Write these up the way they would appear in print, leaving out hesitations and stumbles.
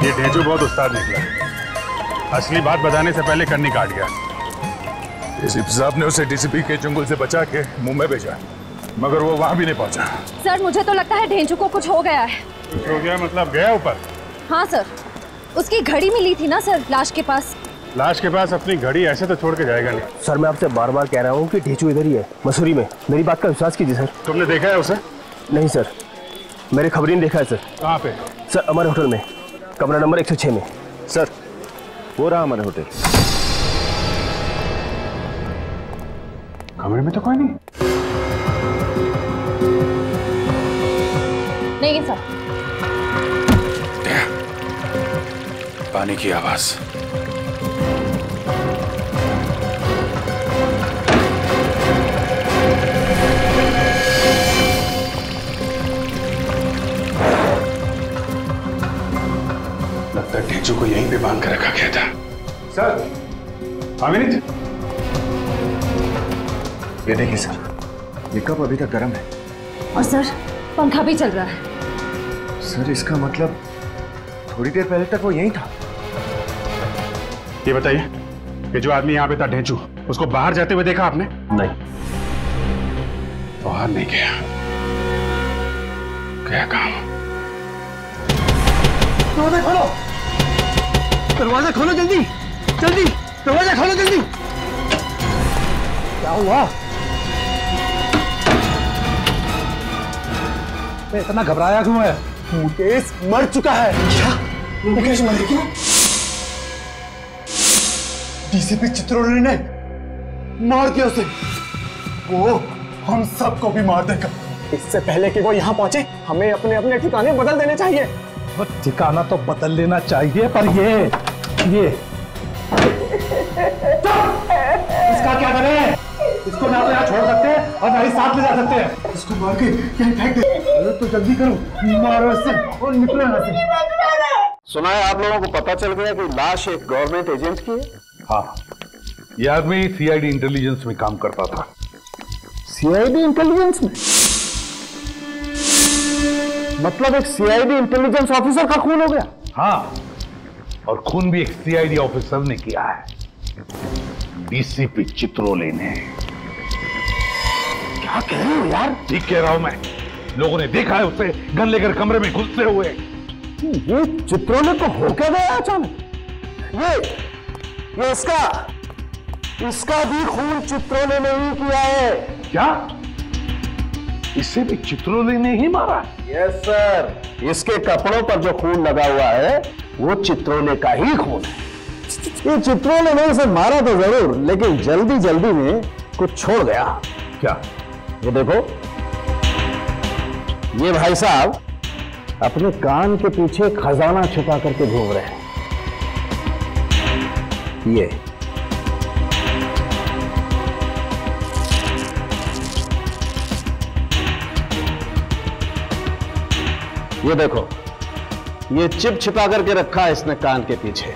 ये ढेंचू बहुत उस्ताद निकला। असली बात बताने से पहले कन्नी काट गया। एसीपी साहब ने उसे डीसीपी के चुंगल से बचा के मुंबई भेजा, मगर वो वहां भी नहीं पहुंचा। सर मुझे तो लगता है ढेंचू को कुछ हो गया है। कुछ हो गया मतलब गया ऊपर? हाँ सर, उसकी घड़ी मिली थी ना सर लाश के पास। लाश के पास अपनी घड़ी ऐसे तो छोड़ के जाएगा नहीं। सर मैं आपसे बार बार कह रहा हूँ कि ढेंचू इधर ही है, मसूरी में। मेरी बात का विश्वास कीजिए सर। तुमने देखा है उसे? नहीं सर, मेरे खबरी ने देखा है सर। कहाँ पे? सर अमर होटल में, कमरा नंबर 106 में। सर वो रहा अमर होटल। कमरे में तो कोई नहीं। नहीं सर। पानी की आवाज। लगता है ढेंचू को यहीं पे बांध कर रखा गया था। सर, अमित, ये देखिए सर, ये कप अभी तक गर्म है। और सर पंखा भी चल रहा है। सर इसका मतलब थोड़ी देर पहले तक वो यहीं था। ये बताइए कि जो आदमी यहाँ पे था ढेंचू, उसको बाहर जाते हुए देखा आपने? नहीं। बाहर नहीं गया, क्या काम? दरवाजा खोलो, दरवाजा खोलो जल्दी, जल्दी दरवाजा खोलो जल्दी। क्या हुआ? इतना घबराया क्यों है? मुकेश मर चुका है। क्या? मुकेश मर गया? डीसीपी चित्रोले ने मार दिया उसे। वो हम सबको भी मार देगा। इससे पहले कि वो यहाँ पहुंचे, हमें अपने अपने ठिकाने बदल देने चाहिए। ठिकाना तो बदल लेना चाहिए, पर ये इसका क्या करें? इसको ना तो यहाँ छोड़ सकते हैं और ना ही साथ ले जा सकते हैं। इसको मार के यहीं फेंक दे। अरे तो जल्दी करो, मारो इससे और निकलो यहाँ से। सुना है आप लोगों को पता चल गया कि लाश एक गवर्नमेंट एजेंट की है? हाँ, ये आदमी सीआईडी इंटेलिजेंस में काम करता था। सीआईडी इंटेलिजेंस में? मतलब एक सीआईडी इंटेलिजेंस ऑफिसर का खून हो गया? हाँ, और खून भी एक सीआईडी ऑफिसर ने किया है, डीसीपी चित्रोले ने। क्या कह रहे हो यार? ठीक कह रहा हूं मैं। लोगों ने देखा है उसे गन लेकर कमरे में घुसते हुए। ये चित्रोले को हो क्या गया अचानक? ये इसका भी खून चित्रोले ने ही किया है। क्या? इसे भी चित्रोले ने ही मारा? यस सर, इसके कपड़ों पर जो खून लगा हुआ है वो चित्रोले का ही खून है। ये चित्रोले ने इसे मारा तो जरूर, लेकिन जल्दी जल्दी में कुछ छोड़ गया। क्या? ये देखो, ये भाई साहब अपने कान के पीछे खजाना छुपा करके घूम रहे हैं। ये देखो, ये चिप छिपा करके रखा है इसने कान के पीछे।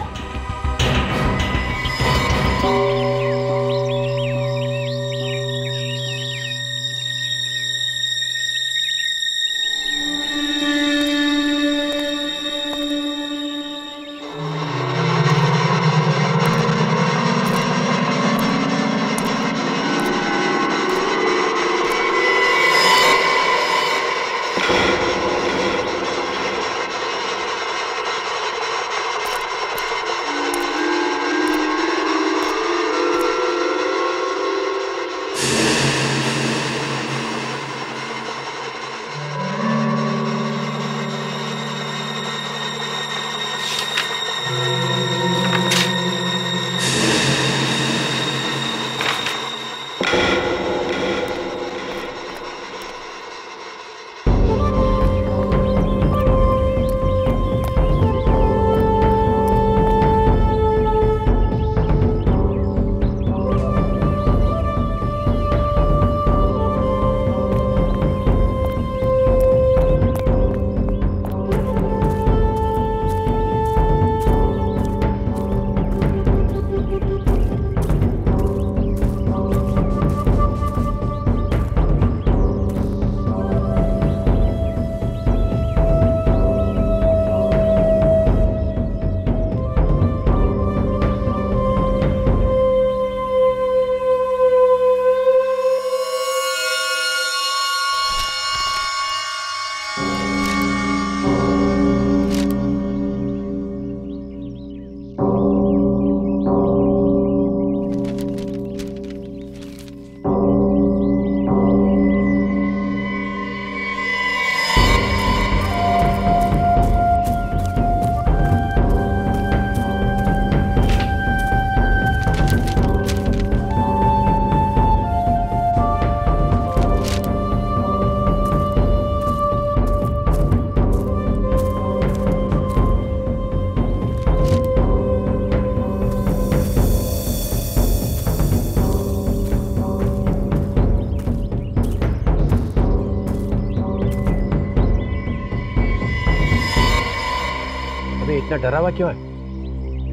अभी इतना डरा हुआ क्यों है?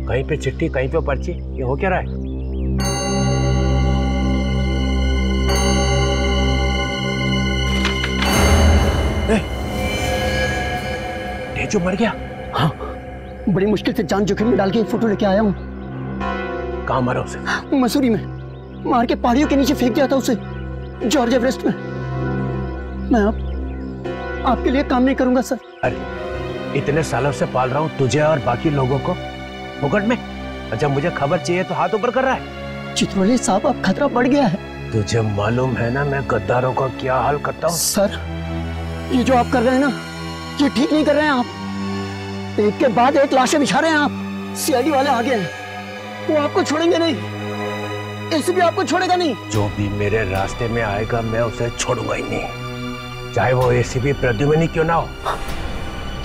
कहीं पे चिट्ठी, कहीं पे पर्ची, ये हो क्या रहा है? तेजू मर गया? हाँ, बड़ी मुश्किल से जान जोखिम में डाल के फोटो लेके आया हूँ। कहाँ मारा उसे? मसूरी में मार के पहाड़ियों के नीचे फेंक दिया था उसे, जॉर्ज एवरेस्ट में। मैं अब आपके लिए काम नहीं करूंगा सर। अरे इतने सालों से पाल रहा हूँ तुझे और बाकी लोगों को, मुकट में जब मुझे खबर चाहिए तो हाथ ऊपर कर रहा है। चित्रोले साहब, अब खतरा बढ़ गया है। तुझे मालूम है ना मैं गद्दारों का क्या हाल करता हूँ? सर, ये जो आप कर रहे हैं ना, ये ठीक नहीं कर रहे हैं आप। एक के बाद एक लाशें बिछा रहे हैं आप। सीआईडी वाले आ गए हैं, वो आपको छोड़ेंगे नहीं, एसीपी आपको छोड़ेगा नहीं। जो भी मेरे रास्ते में आएगा मैं उसे छोड़ूंगा ही नहीं, चाहे वो एसीपी प्रद्युम्न क्यों ना हो।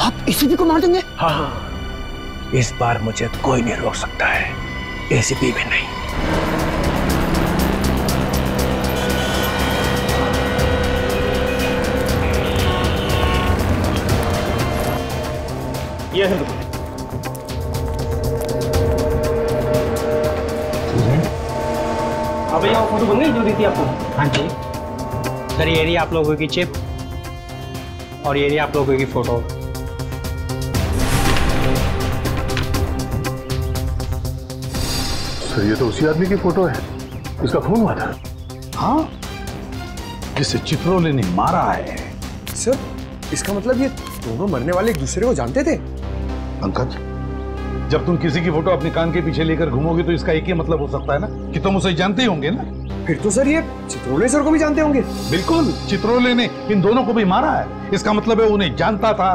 आप एसीपी को मार देंगे? हाँ, इस बार मुझे कोई नहीं रोक सकता है, एसीपी भी नहीं। ये है अब यहाँ फोटो बन गई जो दी थी आपको? हाँ जी सर, ये रही आप लोगों की चिप और ये रही आप लोगों की फोटो। सर ये तो उसी आदमी की फोटो है, उसका खून हुआ था। हाँ, जिसे चित्रोले ने मारा है। सर, इसका मतलब ये दोनों मरने वाले एक दूसरे को जानते थे? पंकज, जब तुम किसी की फोटो अपने कान के पीछे लेकर घूमोगे तो इसका एक ही मतलब हो सकता है ना कि तुम उसे जानते ही होंगे ना। फिर तो सर ये चित्रोले सर को भी जानते होंगे। बिल्कुल, चित्रोले ने इन दोनों को भी मारा है, इसका मतलब है उन्हें जानता था।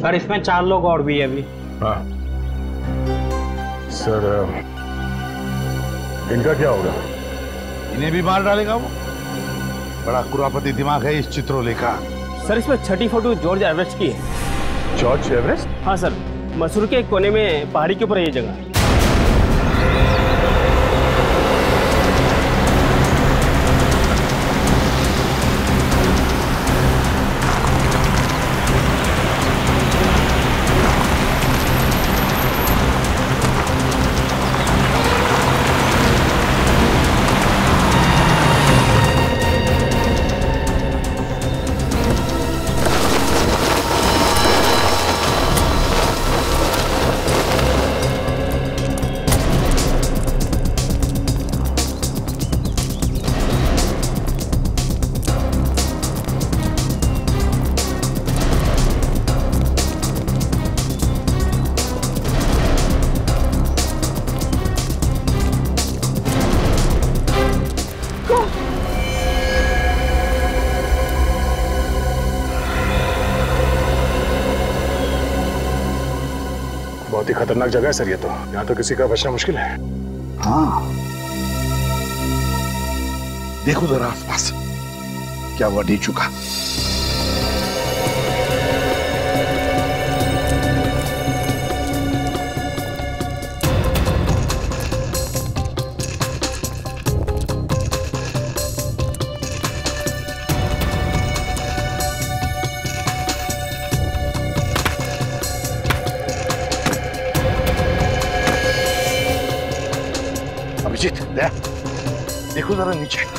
सर इसमें 4 लोग और भी है अभी। हाँ सर, इनका क्या होगा? इन्हें भी मार डालेगा वो। बड़ा कुरापती दिमाग है इस चित्रोले का। सर इसमें छठी फोटो जॉर्ज एवरेस्ट की है। George Everest? हाँ सर, मसूरी के एक कोने में पहाड़ी के ऊपर है ये जगह। बहुत ही खतरनाक जगह है सर ये तो, यहाँ तो किसी का बचना मुश्किल है। हाँ, देखो जरा आसपास, क्या हुआ डी चुका। अभिजीत, देखो जरा नीचे।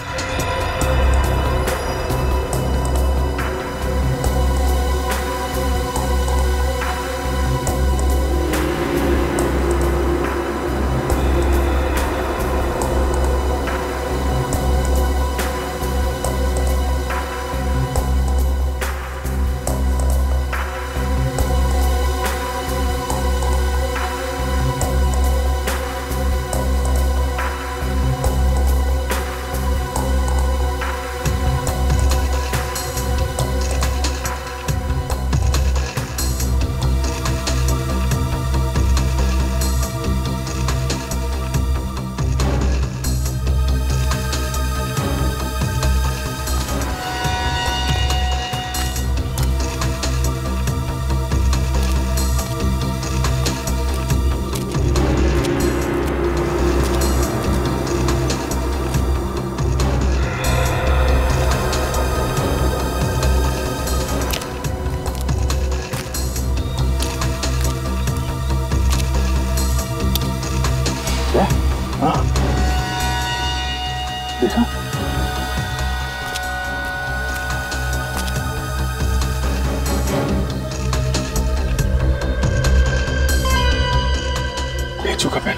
ढेंचू का पेन।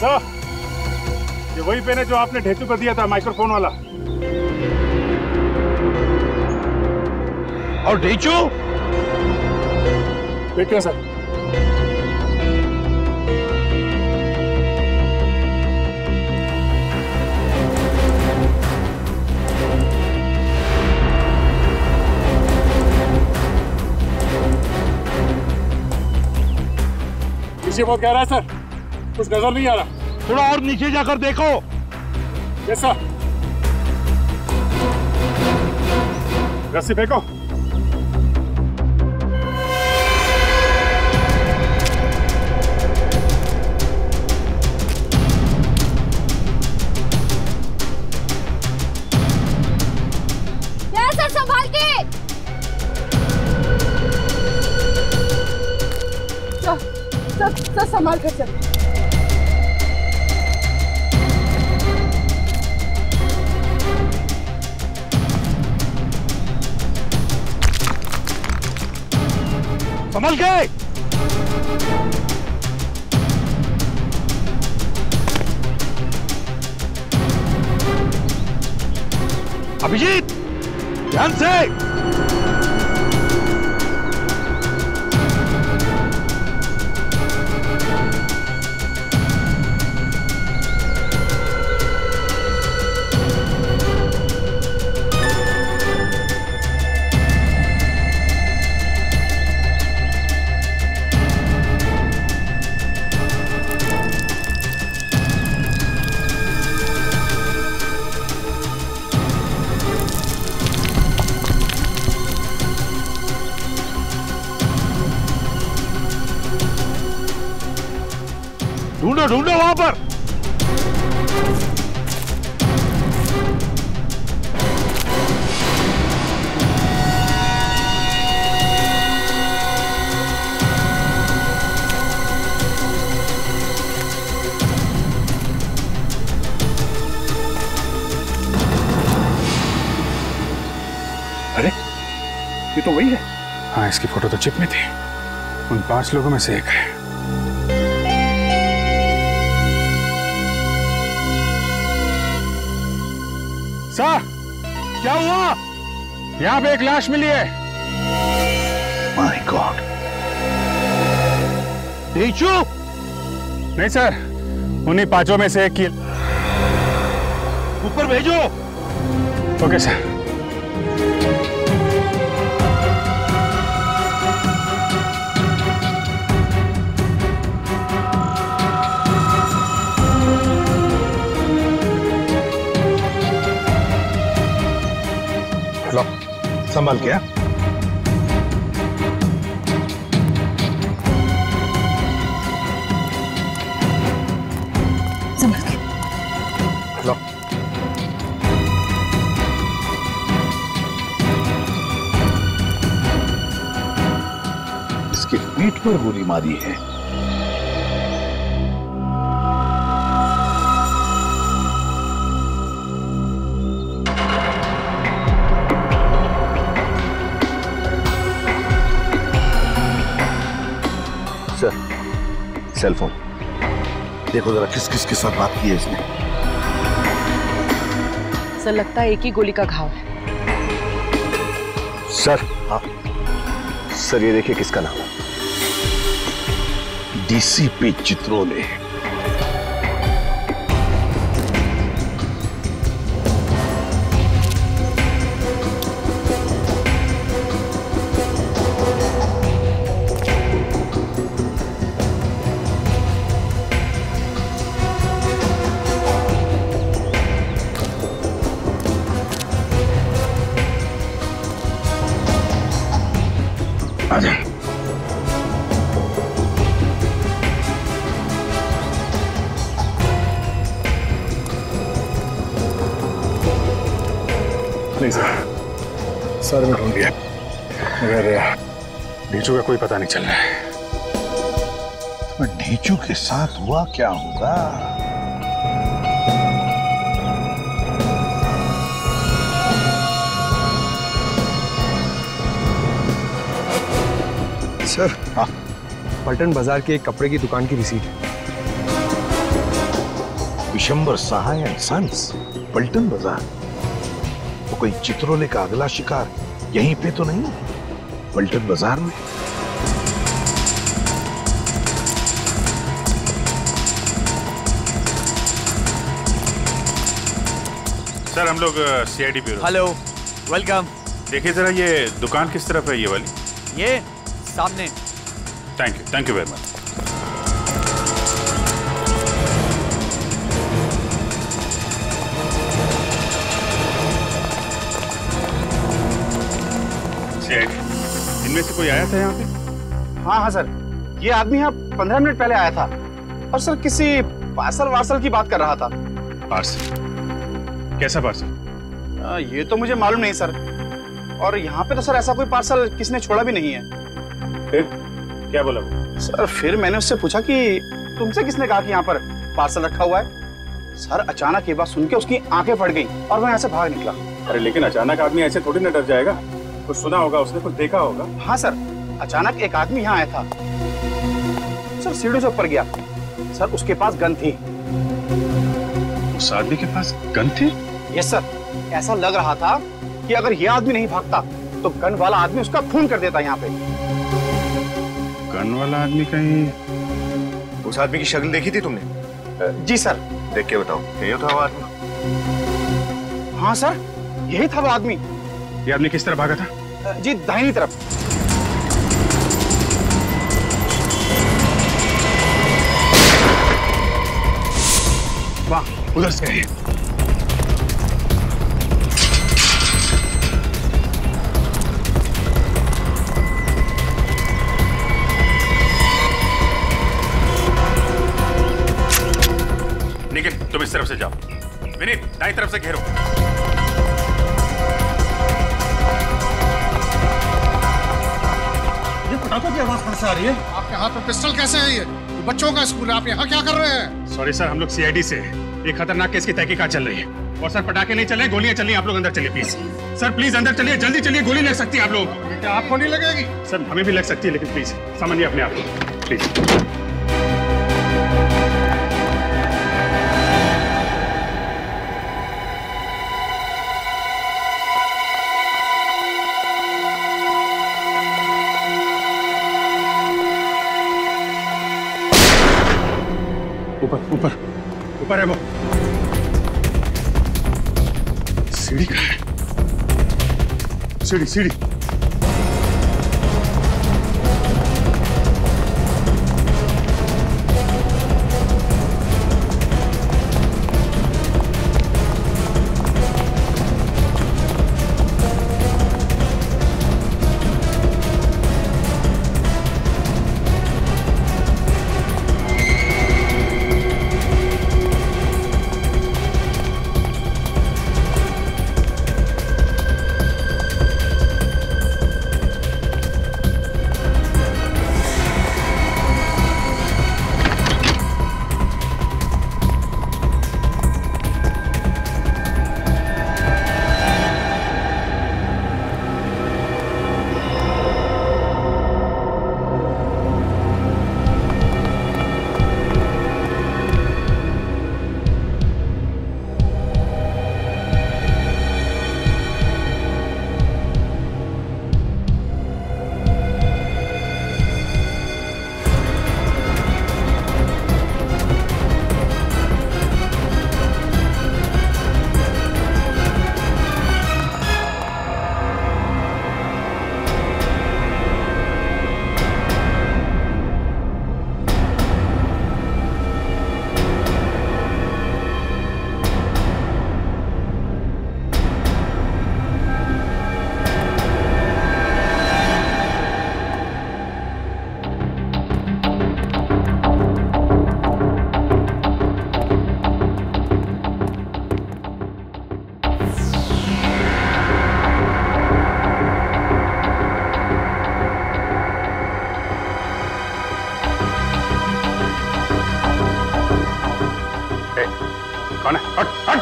सर, ये वही पेन है जो आपने ढेंचू को दिया था, माइक्रोफोन वाला। और ढेंचू? देखिए सर। पीछे बहुत गहरा है सर, कुछ नजर नहीं आ रहा। थोड़ा और नीचे जाकर देखो। Yes sir. रस्सी फेंको। सर संभाल के। सर संभाल कर सर। संभल के। अभिजीत, ध्यान से। ढूंढो ढूंढो वहां पर। अरे, ये तो वही है। हाँ, इसकी फोटो तो चिप में थी। उन 5 लोगों में से एक है। सर, क्या हुआ? यहाँ पे एक लाश मिली है। My god. ढेंचू? नहीं सर, उन्हीं 5 में से एक की। ऊपर भेजो। Okay sir. लो, संभाल के। संभाल के। लो। इसके पीठ पर गोली मारी है। सेल फोन देखो जरा, किस किस के साथ बात की है इसने। सर लगता है एक ही गोली का घाव है। सर। हाँ सर, ये देखिए किसका नाम है। डीसीपी चित्रोले। आजा। नहीं सर में ढूंढ लिया, मगर ढेंचू का कोई पता नहीं चल रहा है। तो ढेंचू के साथ हुआ क्या होगा? सर, हाँ, पलटन बाजार के एक कपड़े की दुकान की रिसीट है। विशंबर सहाय एंड सन्स, पलटन बाजार। तो कोई चित्रोले का अगला शिकार यहीं पे तो नहीं, पलटन बाजार में? सर हम लोग सीआईडी ब्यूरो। Hello, welcome. देखिए जरा ये दुकान किस तरफ है, ये वाली? ये सामने। Thank you very much. इनमें से कोई आया था यहाँ पे? हाँ सर, ये आदमी यहाँ 15 मिनट पहले आया था और सर किसी पार्सल की बात कर रहा था। पार्सल? कैसा पार्सल? ये तो मुझे मालूम नहीं सर, और यहाँ पे तो सर ऐसा कोई पार्सल किसने छोड़ा भी नहीं है। फिर क्या बोला वो? सर फिर मैंने उससे पूछा कि तुमसे किसने कहा कि यहाँ पर पार्सल रखा हुआ है। सर अचानक ये बात सुन के उसकी आंखें फट गई और वो यहाँ से भाग निकला। अरे लेकिन अचानक आदमी ऐसे थोड़ी ना डर जाएगा, कुछ सुना होगा उसने, कुछ देखा होगा। हाँ सर, अचानक एक आदमी यहाँ आया था सर, सीढ़ी से ऊपर गया सर, उसके पास गन थी। उस आदमी के पास गन थी? यस सर, ऐसा लग रहा था कि अगर ये आदमी नहीं भागता तो गन वाला आदमी उसका खून कर देता यहाँ पे। गन वाला आदमी कहीं? उस आदमी की शक्ल देखी थी तुमने? जी सर। देख के बताओ, यही था वो आदमी? हाँ सर, यही था वो आदमी। ये आदमी किस तरफ भागा था? जी दाहिनी तरफ। वाह, उधर से है। निखिल तुम इस तरफ से जाओ, विनीत दाईं तरफ से घेरो। ये पटाखों की आवाज कहाँ से आ रही है? आपके हाथ में पिस्टल कैसे है? ये बच्चों का स्कूल है, आप यहाँ क्या कर रहे हैं? सॉरी सर, हम लोग सीआईडी से हैं। एक खतरनाक केस की तहकीकात चल रही है। और सर पटाखे नहीं चल रहे, गोलियां चल रही हैं। आप लोग अंदर चलिए प्लीज। सर प्लीज अंदर चलिए, जल्दी चलिए, गोली लग सकती है आप लोगों को। क्या आपको नहीं लगेगी? सर हमें भी लग सकती है, लेकिन प्लीज समझिए अपने आप को प्लीज। ऊपर ऊपर है वो। सीढ़ी कहाँ है? सीढ़ी कौन है? हट हट।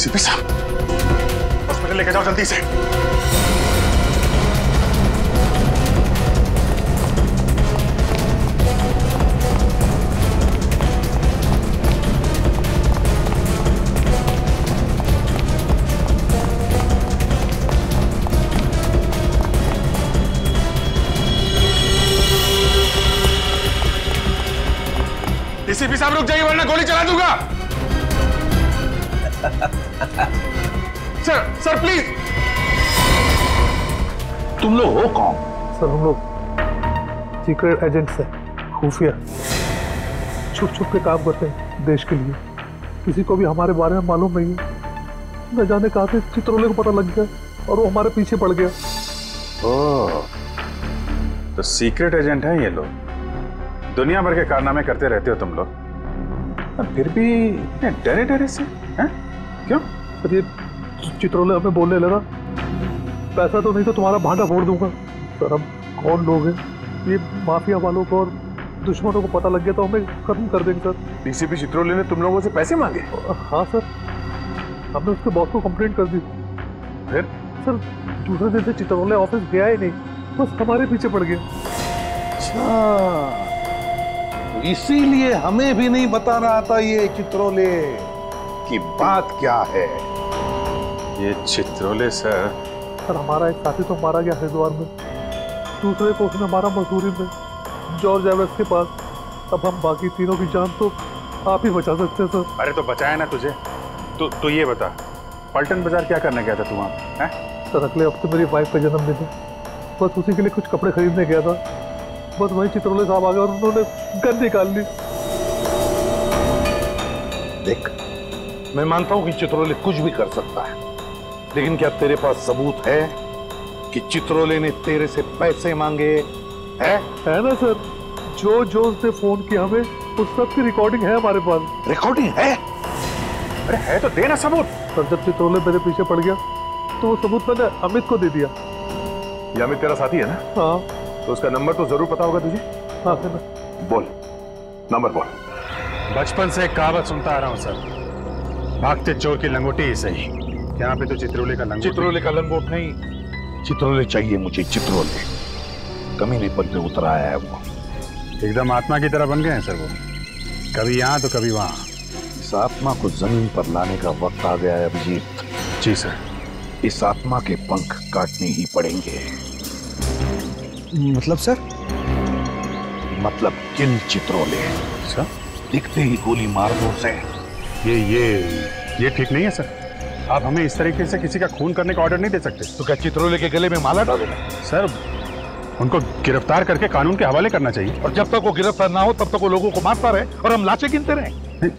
डीसीपी साहब, हॉस्पिटल लेके जाओ जल्दी से। डीसीपी साहब रुक जाइए वरना गोली चला दूंगा। Sir please. तुम लोग हो कौन? सर हम लोग सीक्रेट एजेंट्स हैं, खुफिया, छुप छुप के काम करते हैं देश के लिए। किसी को भी हमारे बारे में मालूम नहीं है। न जाने कहा थे चित्रोले को पता लग गया और वो हमारे पीछे पड़ गया। ओह, तो सीक्रेट एजेंट है ये लोग। दुनिया भर के कारनामे करते रहते हो तुम लोग, फिर भी डरे डरे से हैं? क्यों? सर ये चित्रोले हमें बोलने लगा, पैसा तो नहीं तो तुम्हारा भांडा फोड़ दूंगा। सर हम कौन लोग हैं? ये माफिया वालों को और दुश्मनों को पता लग गया तो हमें खत्म कर देंगे सर। डीसीपी चित्रोले ने तुम लोगों से पैसे मांगे? हाँ सर, हमने उसके बॉस को कंप्लेंट कर दी। फिर? सर दूसरे दिन से चित्रोले ऑफिस गया ही नहीं, बस हमारे पीछे पड़ गया। अच्छा, इसीलिए हमें भी नहीं बता रहा था ये चित्रोले की बात क्या है। ये चित्रोले सर हमारा एक साथी तो मारा गया हरिद्वार में, दूसरे को उसने मारा मसूरी में, जॉर्ज एवरेस्ट के पास। अब हम बाकी तीनों की जान तो आप ही बचा सकते हैं सर। अरे तो बचाया ना तुझे। तो ये बता, पलटन बाजार क्या करने गया था तू वहाँ? सर अगले हफ्ते मेरी वाइफ का जन्मदिन है, बस उसी के लिए कुछ कपड़े खरीदने गया था। बस वही चित्रोले साहब आ गए और उन्होंने गन निकाल ली। देख, मैं मानता हूं कि चित्रोले कुछ भी कर सकता है, लेकिन क्या तेरे पास सबूत है कि चित्रोले ने तेरे से पैसे मांगे? है ना सर, जो उसने फोन किया हमें उस सब की रिकॉर्डिंग है हमारे पास। रिकॉर्डिंग है? अरे है तो देना सबूत। सर जब चित्रोले मेरे पीछे पड़ गया तो वो सबूत मैंने अमित को दे दिया। ये अमित तेरा साथी है ना? हाँ। तो उसका नंबर तो जरूर पता होगा तुझे? हाँ सर। बोल, नंबर बोल। बचपन से एक कहावत सुनता आ रहा हूँ सर, भागते चोर की लंगोटी ही सही। यहाँ पे तो चित्रोले का लंगोट। चित्रोले का लंगोट नहीं, चित्रोले चाहिए मुझे। चित्रोले कमीने पर पे उतर आया है वो। एकदम आत्मा की तरह बन गए हैं सर वो, कभी यहाँ तो कभी वहाँ। इस आत्मा को जमीन पर लाने का वक्त आ गया है अभिजीत। जी सर। इस आत्मा के पंख काटने ही पड़ेंगे। मतलब सर? मतलब किल चित्रोले। सर दिखते ही गोली मार दो उसे। ये ठीक नहीं है सर। आप हमें इस तरीके से किसी का खून करने का ऑर्डर नहीं दे सकते। तो क्या चित्रोले के गले में माला डालोगे? सर उनको गिरफ्तार करके कानून के हवाले करना चाहिए। और जब तक वो गिरफ्तार ना हो तब तक वो लोगों को मारता रहे और हम लाशें गिनते रहे।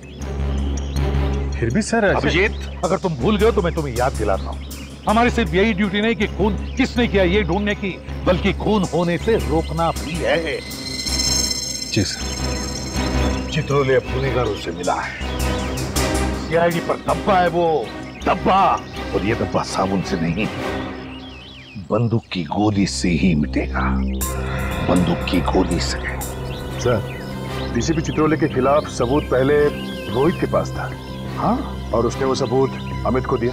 फिर भी सर अभिजीत, अगर तुम भूल गए तो मैं तुम्हें याद दिलाता हूँ, हमारी सिर्फ यही ड्यूटी नहीं कि खून किसने किया ये ढूंढने की, बल्कि खून होने से रोकना भी है। जी सर। चित्रोले अब गुनहगारों से मिला है। सीआईडी पर धब्बा है वो, धब्बा। और ये धब्बा साबुन से नहीं, बंदूक की गोली से ही मिटेगा। बंदूक की गोली से। सर डीसीपी चित्रोले के खिलाफ सबूत पहले रोहित के पास था। हाँ, और उसने वो सबूत अमित को दिया।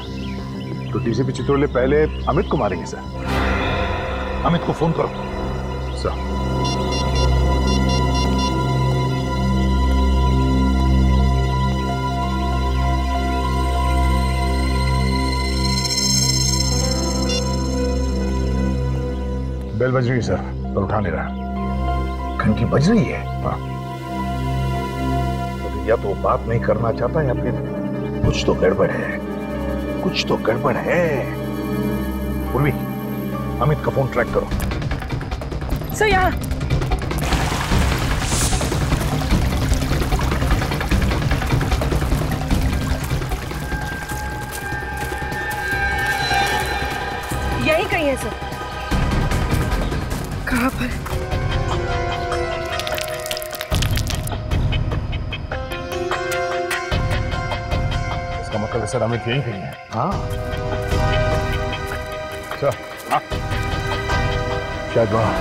तो डीसीपी चित्रोले पहले अमित को मारेंगे सर। अमित को फोन करो सर। बेल बज रही है सर, पर उठा नहीं रहा। घंटी बज रही है? हाँ। तो या तो बात नहीं करना चाहता या फिर कुछ तो गड़बड़ है। कुछ तो गड़बड़ है। उर्वी, अमित का फोन ट्रैक करो। सर यहाँ। यही कहीं है सर। कहाँ पर? इसका मतलब सर अमित यही कहीं है। हाँ सर। हाँ शायद वहाँ।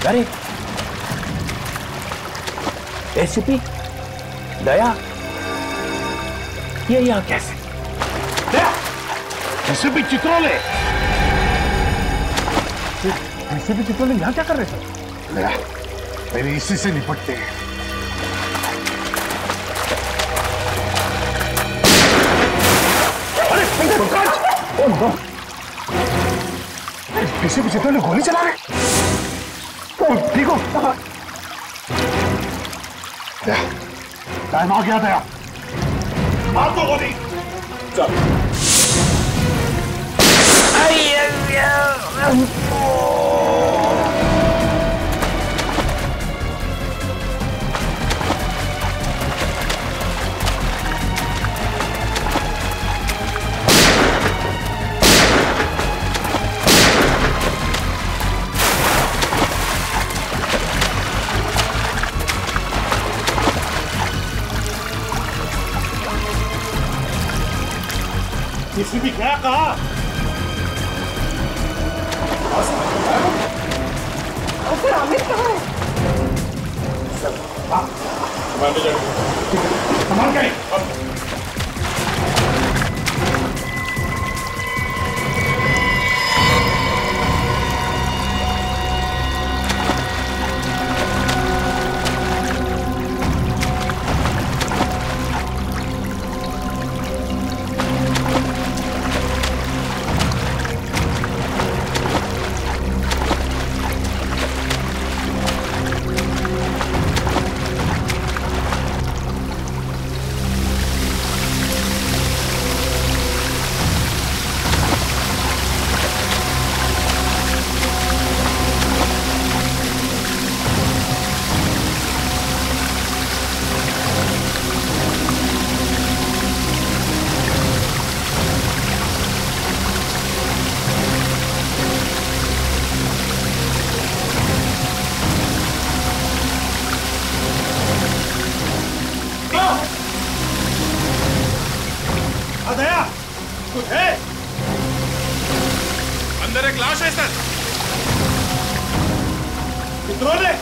अरे एसीपी दया, ये यहाँ कैसे? दया, एसीपी चित्रोले, एसीपी चित्रोले यहाँ क्या कर रहे थे? दया, पहले इसी से निपटते हैं। एसीपी चित्रोले गोली चला रहे। ठीक हो? टाइम आ गया दया, मार दो गोली। चल। किसी भी क्या कहा? अमित कहाँ है? संभाल के। दया, कुछ है? अंदर एक लाश है सर। चित्रोले,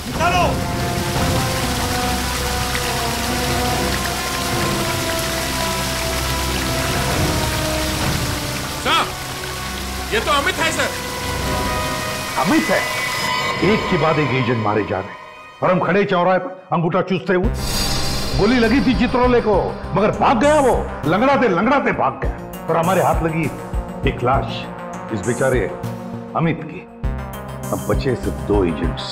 निकालो। साहब, ये तो अमित है सर। अमित है? एक के बाद एक एजेंट मारे जा रहे हैं और हम खड़े चौराहे पर अंगूठा चूसते हुए। गोली लगी थी चित्रोले को, मगर भाग गया वो, लंगड़ाते भाग गया और हमारे हाथ लगी एक लाश, इस बेचारे अमित की। अब बचे सिर्फ दो एजेंट्स,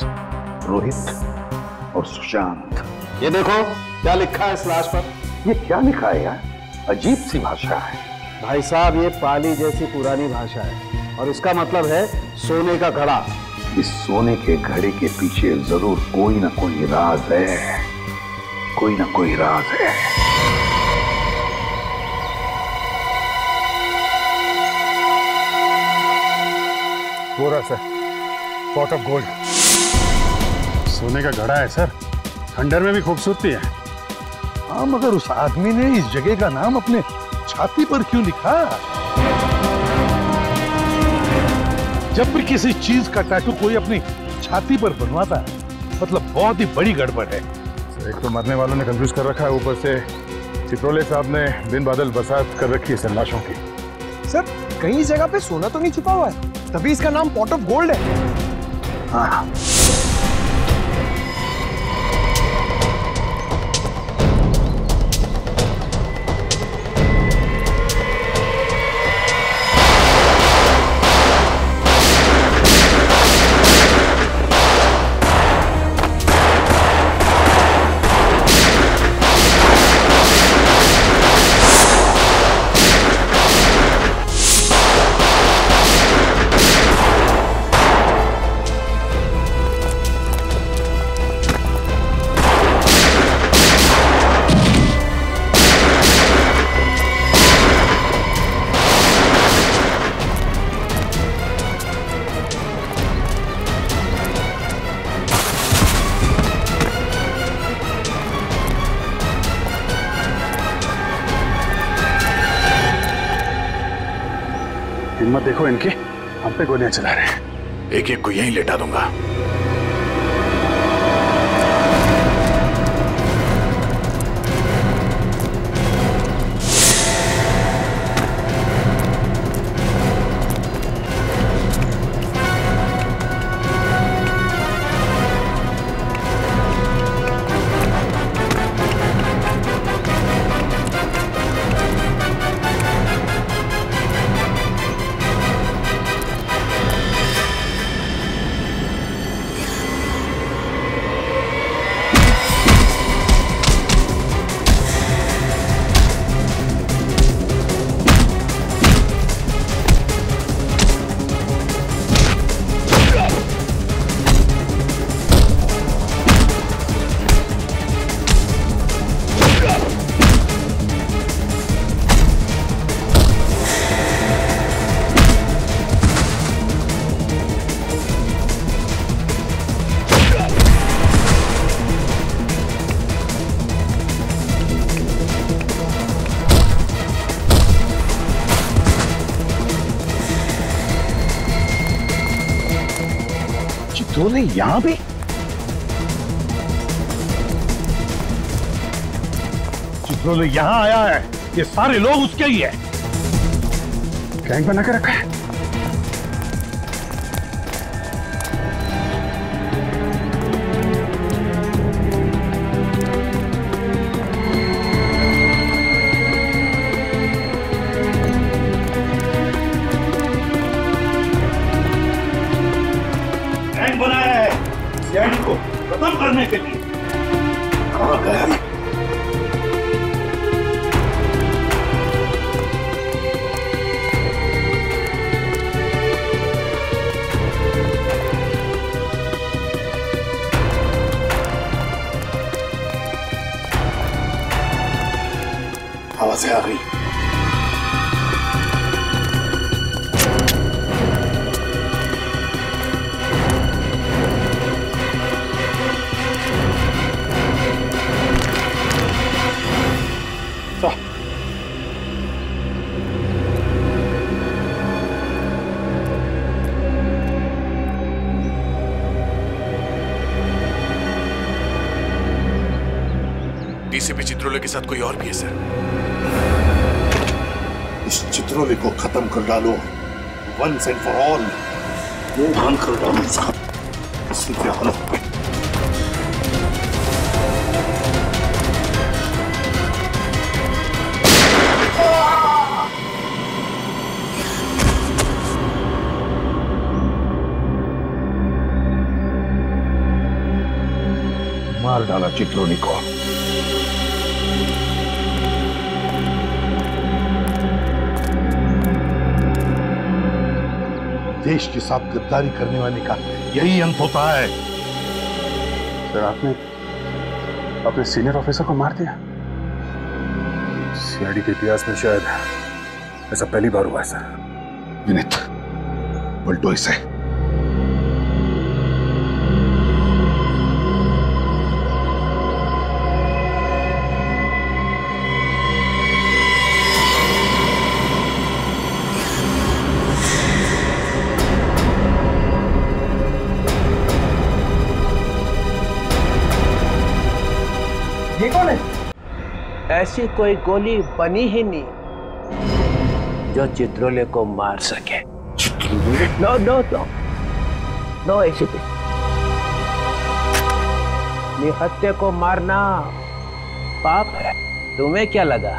रोहित और सुशांत। ये देखो क्या लिखा है इस लाश पर। ये क्या लिखा है यार? अजीब सी भाषा है भाई साहब, ये पाली जैसी पुरानी भाषा है और इसका मतलब है सोने का घड़ा। इस सोने के घड़े के पीछे जरूर कोई ना कोई राज है, कोई ना कोई राज है। वो रहा सर, पॉट ऑफ गोल्ड। सोने का घड़ा है सर, खंडर में भी खूबसूरती है। हाँ, मगर उस आदमी ने इस जगह का नाम अपने छाती पर क्यों लिखा? जब भी किसी चीज का टैटू कोई अपनी छाती पर बनवाता है, मतलब बहुत ही बड़ी गड़बड़ है। एक तो मरने वालों ने कंफ्यूज कर रखा है, ऊपर से चित्रोले साहब ने दिन बादल बरसात कर रखी है सर लाशों की। सर, कहीं जगह पे सोना तो नहीं छुपा हुआ है, तभी इसका नाम पॉट ऑफ गोल्ड है। हाँ। हिम्मत देखो इनकी, हम पे गोलियां चला रहे हैं। एक एक को यहीं लेटा दूंगा। चित्रोले यहां भी? चित्रोले यहां आया है, ये सारे लोग उसके ही है। गैंग बना के रखा है। बनाया है सीआईडी को खत्म करने के लिए। कहां गया है? आवाजें आ गई। डीसीपी चित्रोले के साथ कोई और भी है सर? इस चित्रोले को खत्म कर डालो, वंस एंड फॉर ऑल। वो भान कर डालो उसका, इसी के हालत पे। मार डाला चित्रोले को। देश के साथ गद्दारी करने वाले का यही अंत होता है। सर आपने अपने सीनियर ऑफिसर को मार दिया? सीआईडी के इतिहास में शायद ऐसा पहली बार हुआ है सर। विनीत, पलटो इसे। ये कौन है? ऐसी कोई गोली बनी ही नहीं जो चित्रोले को मार सके। नो नो नो नो, ऐसी निहत्थे को मारना पाप है। तुम्हें क्या लगा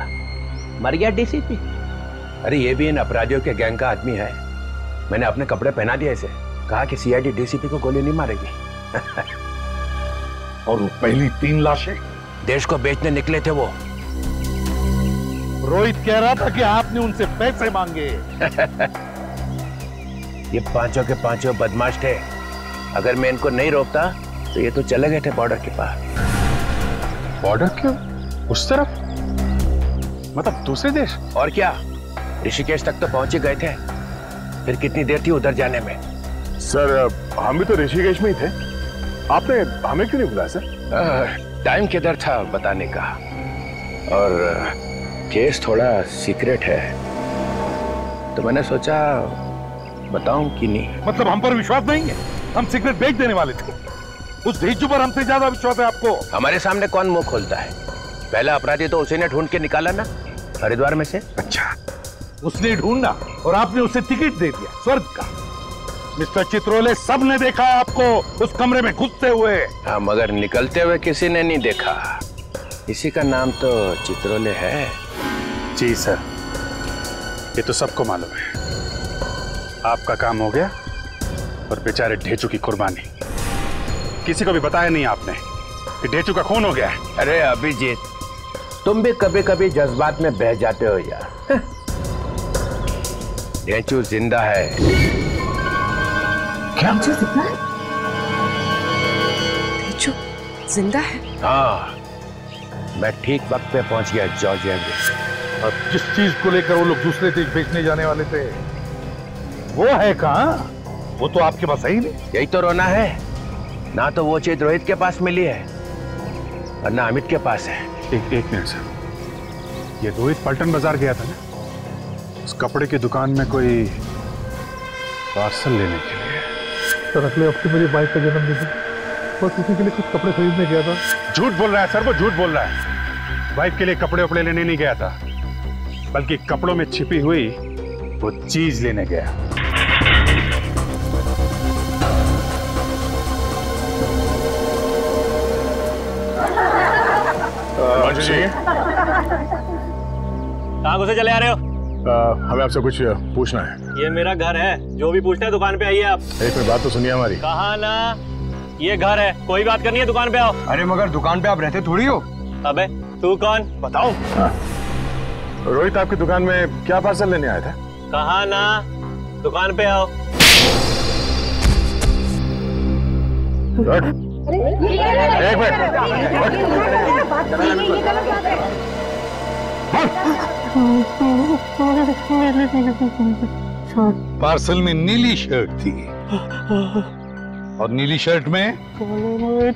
मर गया डीसीपी? अरे ये भी इन अपराधियों के गैंग का आदमी है। मैंने अपने कपड़े पहना दिए इसे, कहा कि सीआईडी डीसीपी को गोली नहीं मारेगी। और वो पहली 3 लाशें देश को बेचने निकले थे वो। रोहित कह रहा था कि आपने उनसे पैसे मांगे। ये पांचों के पांचों बदमाश थे। अगर मैं इनको नहीं रोकता तो ये तो चले गए थे बॉर्डर के पार। बॉर्डर क्यों? उस तरफ? मतलब दूसरे देश? और क्या, ऋषिकेश तक तो पहुंच ही गए थे। फिर कितनी देर थी उधर जाने में? सर हम भी तो ऋषिकेश में ही थे। आपने हमें क्यों नहीं बुलाया सर? टाइम किधर था बताने का, और केस थोड़ा सीक्रेट है तो मैंने सोचा बताऊं कि नहीं। मतलब हम पर विश्वास नहीं है? हम सिगरेट बेच देने वाले थे। उस भेजू पर हमसे ज्यादा विश्वास है आपको। हमारे सामने कौन मुंह खोलता है? पहला अपराधी तो उसी ने ढूंढ के निकाला ना, हरिद्वार में से। अच्छा, उसने ढूंढा और आपने उसे टिकट दे दिया स्वर्ग का। मिस्टर चित्रोले, सबने देखा आपको उस कमरे में घुसते हुए। हाँ, मगर निकलते हुए किसी ने नहीं देखा। इसी का नाम तो चित्रोले है। जी सर, ये तो सबको मालूम है। आपका काम हो गया और बेचारे ढेचू की कुर्बानी। किसी को भी बताया नहीं आपने कि ढेचू का खून हो गया है। अरे अभिजीत, तुम भी कभी कभी जज्बात में बह जाते हो यार। ढेचू जिंदा है। क्या? ढेचू जिंदा है? हाँ, मैं ठीक वक्त पे पहुंच गया जॉर्जिया में। और जिस चीज को लेकर वो लोग दूसरे देश बेचने जाने वाले थे, वो है कहाँ? वो तो आपके पास है ही नहीं। यही तो रोना है ना, तो वो चीज रोहित के पास मिली है और ना अमित के पास है। एक मिनट सर, ये रोहित पलटन बाजार गया था ना, उस कपड़े की दुकान में कोई पार्सल लेने के लिए। सर अगले हफ्ते मेरी बाइक का जन्मदिन है, बस उसी के लिए कुछ कपड़े खरीदने गया था। झूठ बोल रहा है सर, वो झूठ बोल रहा है। वाइफ के लिए कपड़े उपड़े लेने नहीं गया था, बल्कि कपड़ों में छिपी हुई वो चीज लेने गया। कहाँ घुसे चले आ रहे हो? हमें आपसे कुछ पूछना है। ये मेरा घर है, जो भी पूछते हैं दुकान पे आइए आप। एक मिनट बात तो सुनिए हमारी। कहा ना, ये घर है, कोई बात करनी है दुकान पे आओ। अरे मगर दुकान पे आप रहते थोड़ी हो। अबे तू कौन? बताओ। रोहित आपकी दुकान में क्या पार्सल लेने आया था? कहा ना, दुकान पे आओ। एक मिनट। पार्सल में नीली शर्ट थी और नीली शर्ट में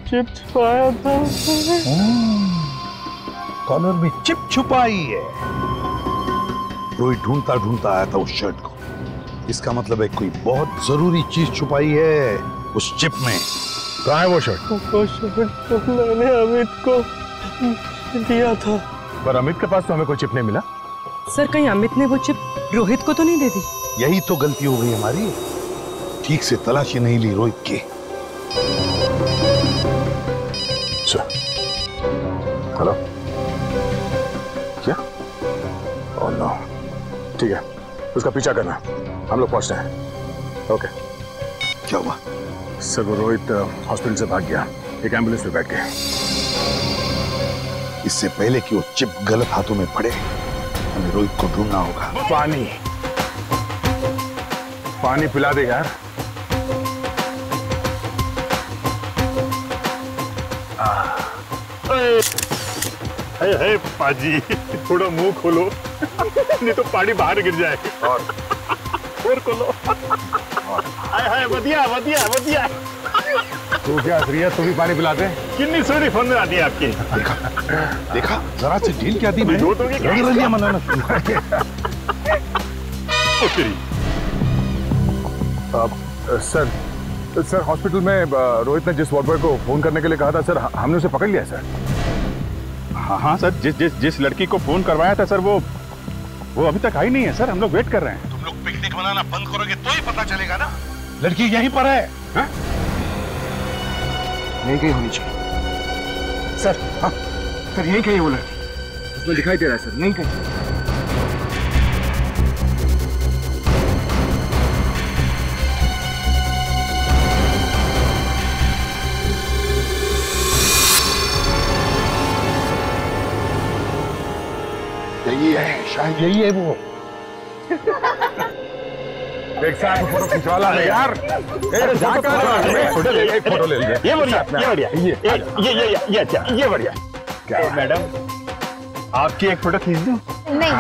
चिप छुपाया था। कॉलर में चिप छुपाई है। रोहित ढूंढता ढूंढता आया था उस शर्ट को। इसका मतलब है कोई बहुत जरूरी चीज छुपाई है उस चिप में। कहाँ है वो शर्ट? वो शर्ट मैंने अमित को दिया था। पर अमित के पास तो हमें कोई चिप नहीं मिला। सर कहीं अमित ने वो चिप रोहित को तो नहीं दे दी? यही तो गलती हो गई हमारी, ठीक से तलाशी नहीं ली रोहित की। हेलो, क्या? ओह नो, ठीक है, उसका पीछा करना, हम लोग पहुंचते हैं। ओके। क्या हुआ? सर वो रोहित हॉस्पिटल से भाग गया, एक एम्बुलेंस में बैठ गया। इससे पहले कि वो चिप गलत हाथों में पड़े, हमें रोहित को ढूंढना होगा। पानी पानी पिला दे यार। हे पाजी, थोड़ा मुंह खोलो नहीं तो पानी बाहर गिर जाएगा। और खोलो। हाय बढ़िया बढ़िया बढ़िया। तू क्या श्रीया, तू भी पानी पिलाते? कितनी सोनी फोन में आती है आपकी। देखा जरा से ढील क्या दी। सर हॉस्पिटल में रोहित ने जिस वार्ड बॉय को फोन करने के लिए कहा था सर, हमने उसे पकड़ लिया सर। हाँ सर, जिस लड़की को फोन करवाया था सर, वो अभी तक आई नहीं है सर। हम लोग वेट कर रहे हैं। तुम लोग पिकनिक मनाना बंद करोगे तो ही पता चलेगा ना। लड़की यहीं पर है। हा? यहीं कहीं होनी चाहिए सर। हाँ सर, यहीं कहीं वो लड़की, उसमें दिखाई दे रहा है सर, यहीं कहीं। यही है, शायद यही है वो। एक साथ फोटो खिंचवाला है यार। एक फोटो ले लीजिए। ये बढ़िया, ये बढ़िया, ये अच्छा, ये बढ़िया। क्या मैडम, आपकी एक फोटो खींच दूं? नहीं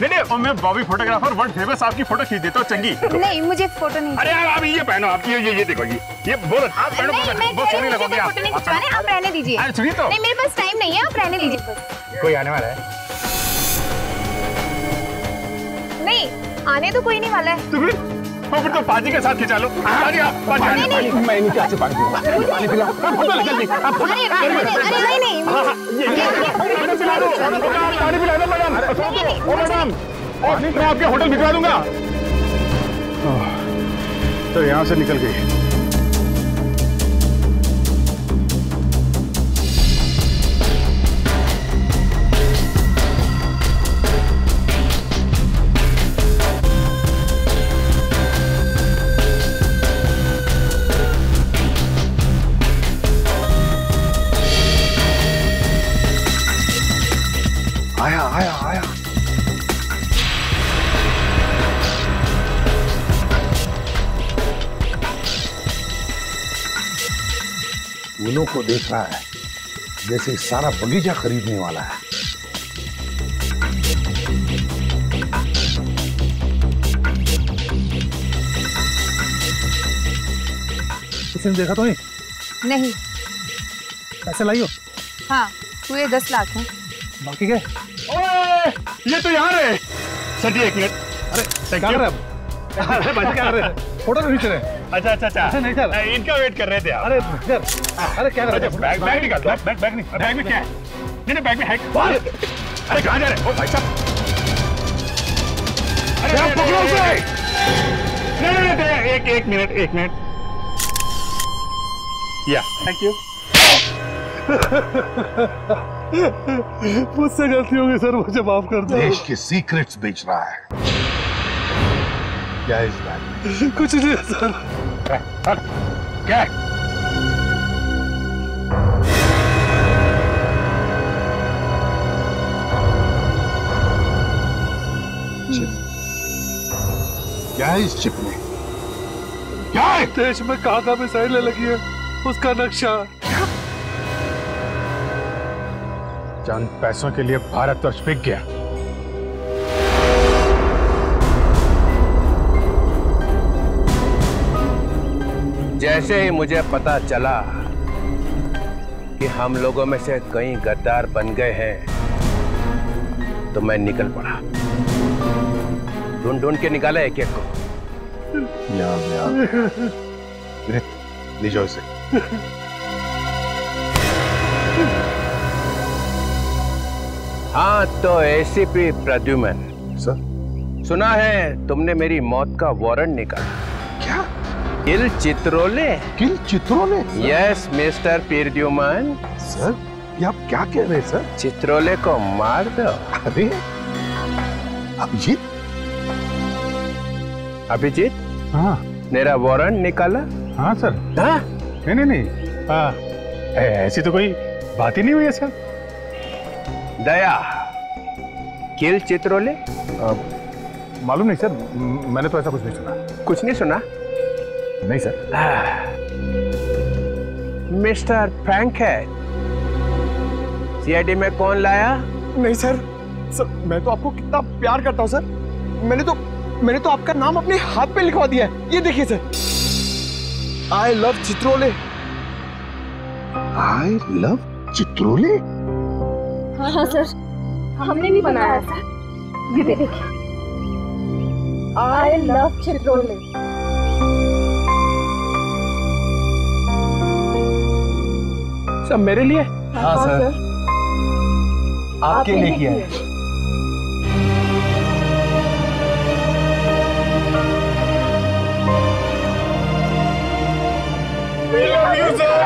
नहीं, मैं बॉबी फोटोग्राफर वर्ल्ड फेमस, आपकी फोटो खींच देता हूँ चंगी। नहीं, मुझे फोटो नहीं। अरे यार आप ये पहनो, आप ये देखो, ये बोलो आप पहनो, बहुत सोनी लगोगी आप। फोटो नहीं खिंचवाने, आप रहने दीजिए। अरे सुनिए तो, नहीं मेरे पास टाइम नहीं है, आप रहने दीजिए बस। कोई आने वाला है? नहीं, आने तो कोई नहीं वाला है। तो फिर तो पाजी के साथ खिंचा लो। पाजी नहीं, मैं नहीं कैसे पानी पीऊंगा। पानी पिला जल्दी। पानी पिला दो मैडम। ओ मैडम, मैं आपके होटल भिजवा दूंगा। तो यहाँ से निकल गई। आया। फूलों को देख रहा है जैसे सारा बगीचा खरीदने वाला है। किसी ने देखा तो नहीं? नहीं। पैसे लाई हो? हाँ, पूरे 10 लाख हैं। बाकी के? ओए, ये तो यहाँ रहे। सर जी 1 मिनट। अरे क्या कर रहे हैं? अरे भाई क्या कर रहे हैं? फोटो खींच रहे हैं। अच्छा नहीं सर, इनका वेट कर रहे थे आप। अरे क्या कर रहे हैं? बैग निकाल। बैग नहीं, बैग में क्या है? नहीं बैग में है। अरे कहाँ जा रहे हैं? ओ भाई साहब, अरे आप पकड़ो उसे। नहीं, एक मिनट। या थैंक यू। मुझसे गलती होगी सर, मुझे माफ कर दो। देश के सीक्रेट्स बेच रहा है। क्या है इस बैग में? कुछ नहीं है सर। क्या है? क्या है इस चिप में? क्या है? देश में कहाँ मिसाइलें लगी है उसका नक्शा। चंद पैसों के लिए भारतवर्ष बिक गया। जैसे ही मुझे पता चला कि हम लोगों में से कई गद्दार बन गए हैं, तो मैं निकल पड़ा। ढूंढ के निकाला एक को। ले जाओ इसे। हाँ, तो एसीपी प्रद्युमन सर, सुना है तुमने मेरी मौत का वारंट निकाला। क्या? किल चित्रोले? Yes mister Pradyuman. सर, ये आप क्या कह रहे हैं सर? चित्रोले को मार दो। अरे अभिजीत? हाँ, मेरा वारंट निकाला? हाँ सर। हाँ? नहीं। ऐसी तो कोई बात ही नहीं हुई है सर। दया, किल चित्रोले? मालूम नहीं सर, मैंने तो ऐसा कुछ नहीं सुना। कुछ नहीं सुना? नहीं सर। मिस्टर फ्रैंकहेड, सीआईडी में कौन लाया? नहीं सर, मैं तो आपको कितना प्यार करता हूँ सर। मैंने तो आपका नाम अपने हाथ पे लिखवा दिया है। ये देखिए sir, I love Chitrole. I love Chitrole? हाँ सर, हमने भी बनाया सर। ये देखिए, आई लव चित्रोले। सब मेरे लिए? हाँ सर, आपके लिए किया है। We love you, sir.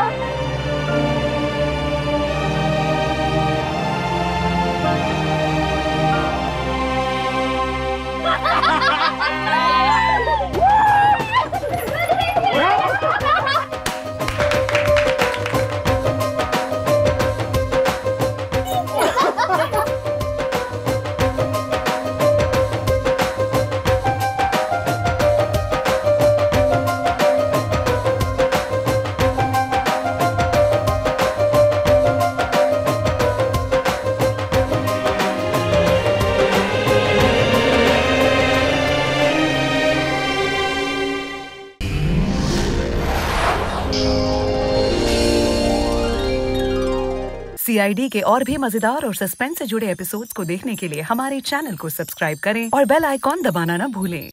CID के और भी मजेदार और सस्पेंस से जुड़े एपिसोड्स को देखने के लिए हमारे चैनल को सब्सक्राइब करें और बेल आइकॉन दबाना न भूलें।